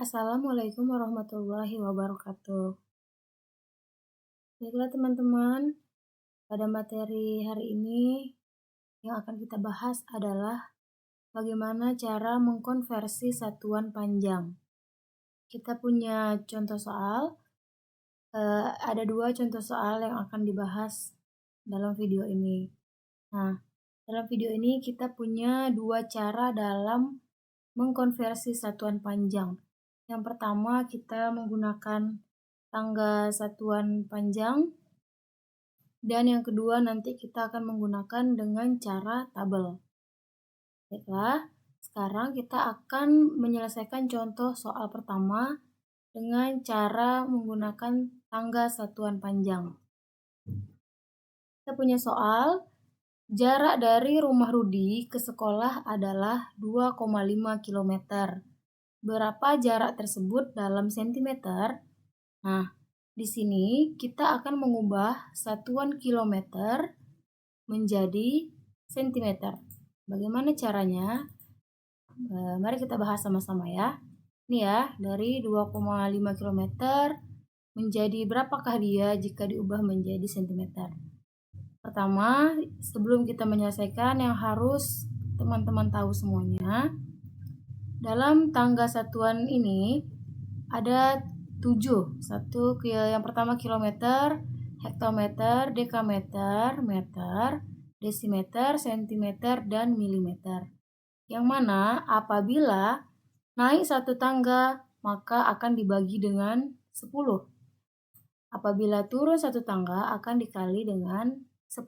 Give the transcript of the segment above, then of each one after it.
Assalamualaikum warahmatullahi wabarakatuh. Baiklah teman-teman, pada materi hari ini yang akan kita bahas adalah bagaimana cara mengkonversi satuan panjang. Kita punya contoh soal, ada dua contoh soal yang akan dibahas dalam video ini. Nah, dalam video ini kita punya dua cara dalam mengkonversi satuan panjang. Yang pertama, kita menggunakan tangga satuan panjang, dan yang kedua nanti kita akan menggunakan dengan cara tabel. Baiklah, sekarang kita akan menyelesaikan contoh soal pertama dengan cara menggunakan tangga satuan panjang. Kita punya soal, jarak dari rumah Rudi ke sekolah adalah 2,5 km. Berapa jarak tersebut dalam sentimeter? Nah, di sini kita akan mengubah satuan kilometer menjadi sentimeter. Bagaimana caranya? Mari kita bahas sama-sama ya. Ini ya, dari 2,5 km menjadi berapakah dia jika diubah menjadi sentimeter? Pertama, sebelum kita menyelesaikan, yang harus teman-teman tahu semuanya, dalam tangga satuan ini ada 7. Yang pertama kilometer, hektometer, dekameter, meter, desimeter, sentimeter, dan milimeter. Yang mana apabila naik satu tangga maka akan dibagi dengan 10. Apabila turun satu tangga akan dikali dengan 10.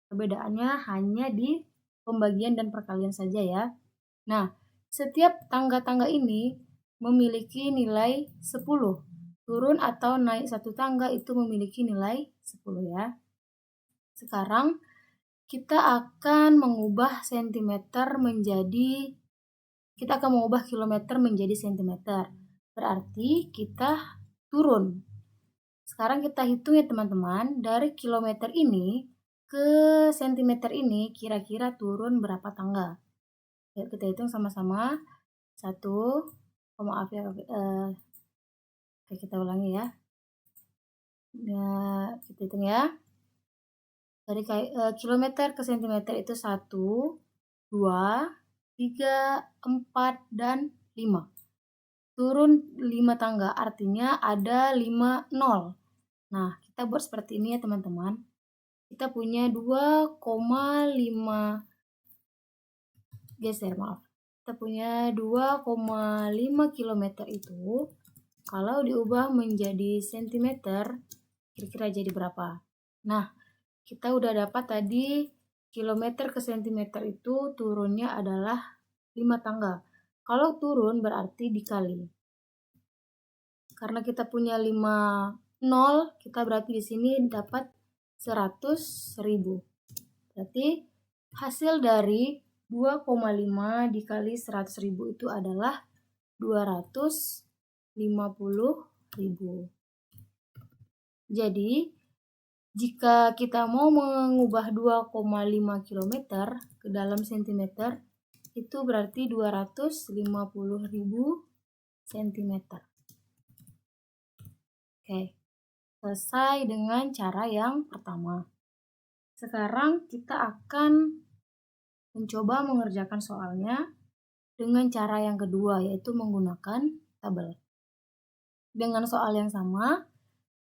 Perbedaannya hanya di pembagian dan perkalian saja ya. Nah, setiap tangga-tangga ini memiliki nilai 10. Turun atau naik satu tangga itu memiliki nilai 10 ya. Sekarang kita akan mengubah kilometer menjadi sentimeter. Berarti kita turun. Sekarang kita hitung ya teman-teman, dari kilometer ini ke sentimeter ini kira-kira turun berapa tangga. Yuk kita hitung sama-sama. 1, maaf ya, kita ulangi ya. Nah, kita hitung ya. Dari kilometer ke sentimeter itu 1, 2, 3, 4, dan 5. Turun 5 tangga, artinya ada 5 nol. Nah, kita buat seperti ini ya teman-teman. Kita punya 2,5 Kita punya 2,5 km itu kalau diubah menjadi sentimeter kira-kira jadi berapa? Nah, kita udah dapat tadi kilometer ke sentimeter itu turunnya adalah 5 tangga. Kalau turun berarti dikali. Karena kita punya 5 nol, kita berarti di sini dapat 100.000. Berarti hasil dari 2,5 dikali 100.000 itu adalah 250.000. Jadi, jika kita mau mengubah 2,5 km ke dalam sentimeter, itu berarti 250.000 cm. Oke, selesai dengan cara yang pertama. Sekarang kita akan mencoba mengerjakan soalnya dengan cara yang kedua, yaitu menggunakan tabel. Dengan soal yang sama,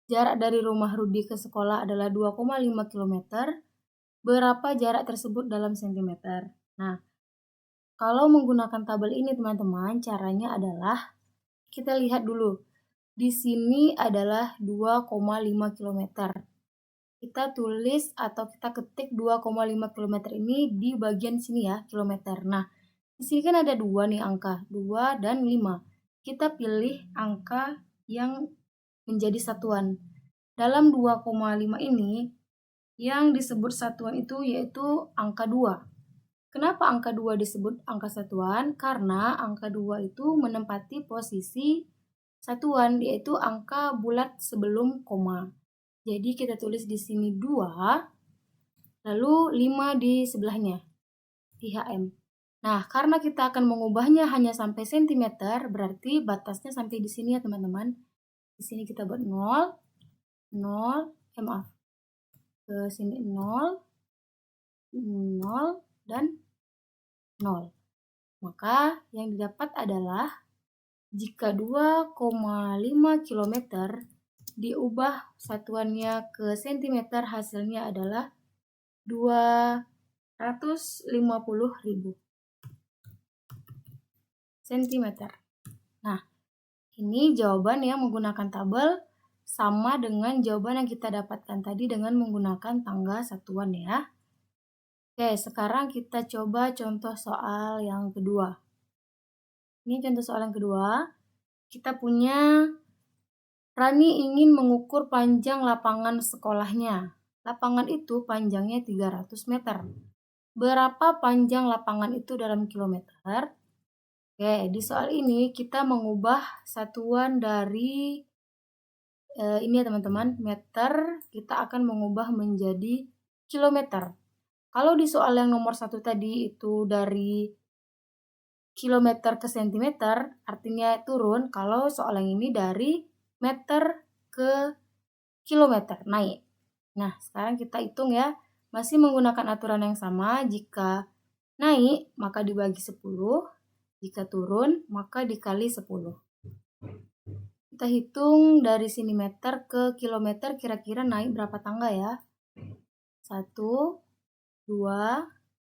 jarak dari rumah Rudi ke sekolah adalah 2,5 km. Berapa jarak tersebut dalam sentimeter? Nah, kalau menggunakan tabel ini teman-teman, caranya adalah kita lihat dulu. Di sini adalah 2,5 km. Kita tulis atau kita ketik 2,5 km ini di bagian sini ya, kilometer. Nah, di sini kan ada 2 nih angka, 2 dan 5. Kita pilih angka yang menjadi satuan. Dalam 2,5 ini, yang disebut satuan itu yaitu angka 2. Kenapa angka 2 disebut angka satuan? Karena angka 2 itu menempati posisi satuan, yaitu angka bulat sebelum koma. Jadi kita tulis di sini 2, lalu 5 di sebelahnya, di HM. Nah, karena kita akan mengubahnya hanya sampai sentimeter, berarti batasnya sampai di sini ya teman-teman. Di sini kita buat 0, 0, maaf, ke sini 0, 0, dan 0. Maka yang didapat adalah jika 2,5 km diubah satuannya ke sentimeter, hasilnya adalah 250.000 cm. Nah, ini jawaban yang menggunakan tabel sama dengan jawaban yang kita dapatkan tadi dengan menggunakan tangga satuan ya. Oke, sekarang kita coba contoh soal yang kedua. Ini contoh soal yang kedua. Kita punya Rani ingin mengukur panjang lapangan sekolahnya. Lapangan itu panjangnya 300 meter. Berapa panjang lapangan itu dalam kilometer? Oke, di soal ini kita mengubah satuan dari ini ya teman-teman, meter kita akan mengubah menjadi kilometer. Kalau di soal yang nomor 1 tadi itu dari kilometer ke sentimeter, artinya turun. Kalau soal yang ini dari meter ke kilometer, naik. Nah, sekarang kita hitung ya. Masih menggunakan aturan yang sama. Jika naik, maka dibagi 10. Jika turun, maka dikali 10. Kita hitung dari sini meter ke kilometer, kira-kira naik berapa tangga ya? 1, 2,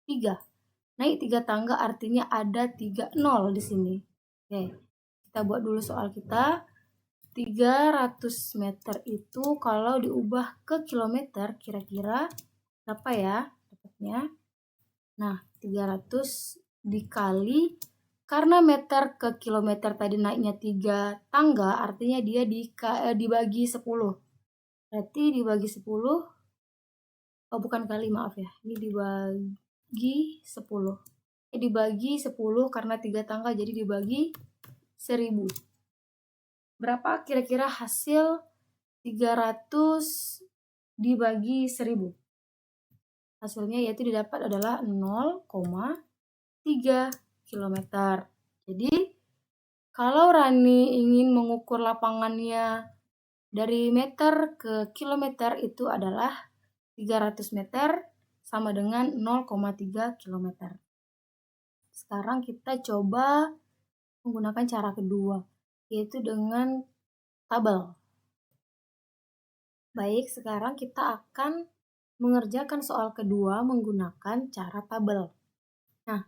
3. Naik 3 tangga artinya ada 3 nol di sini. Oke, kita buat dulu soal kita. 300 meter itu kalau diubah ke kilometer kira-kira berapa ya dapatnya? Nah, 300 dikali, karena meter ke kilometer tadi naiknya 3 tangga, artinya dia dibagi 10. Berarti dibagi 10, oh bukan kali, maaf ya. Ini dibagi 10. Dibagi 10 karena 3 tangga jadi dibagi 1000. Berapa kira-kira hasil 300 dibagi 1000? Hasilnya yaitu didapat adalah 0,3 km. Jadi kalau Rani ingin mengukur lapangannya dari meter ke kilometer itu adalah 300 meter sama dengan 0,3 km. Sekarang kita coba menggunakan cara kedua, yaitu dengan tabel. Baik, sekarang kita akan mengerjakan soal kedua menggunakan cara tabel. Nah,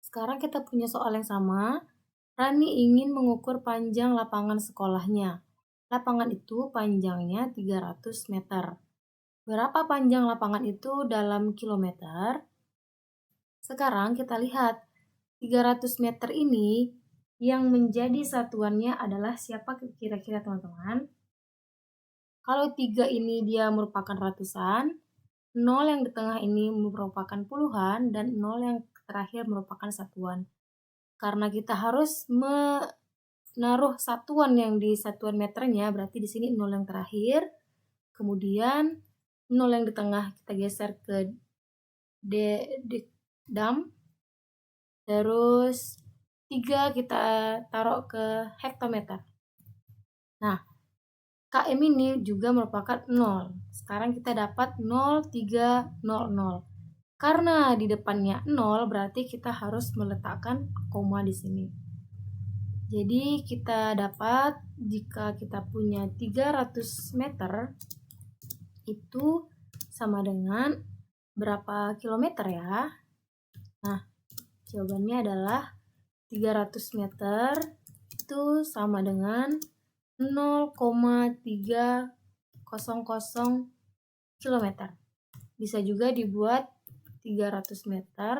sekarang kita punya soal yang sama. Rani ingin mengukur panjang lapangan sekolahnya. Lapangan itu panjangnya 300 meter. Berapa panjang lapangan itu dalam kilometer? Sekarang kita lihat 300 meter ini yang menjadi satuannya adalah siapa kira-kira teman-teman? Kalau 3 ini dia merupakan ratusan, 0 yang di tengah ini merupakan puluhan, dan 0 yang terakhir merupakan satuan. Karena kita harus menaruh satuan yang di satuan meternya, berarti di sini 0 yang terakhir, kemudian 0 yang di tengah kita geser ke dam, terus 3 kita taruh ke hektometer. Nah, km ini juga merupakan 0. Sekarang kita dapat 0300. Karena di depannya 0, berarti kita harus meletakkan koma di sini. Jadi kita dapat jika kita punya 300 meter itu sama dengan berapa kilometer ya? Nah, jawabannya adalah 300 meter itu sama dengan 0,300 km. Bisa juga dibuat 300 meter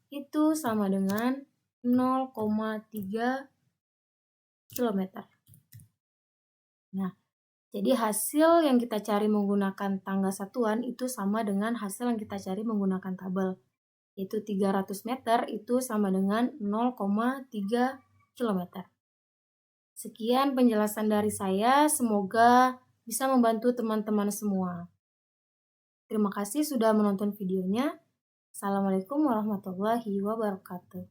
itu sama dengan 0,3 km. Nah, jadi hasil yang kita cari menggunakan tangga satuan itu sama dengan hasil yang kita cari menggunakan tabel. Yaitu 300 meter itu sama dengan 0,3 km. Sekian penjelasan dari saya, semoga bisa membantu teman-teman semua. Terima kasih sudah menonton videonya. Assalamualaikum warahmatullahi wabarakatuh.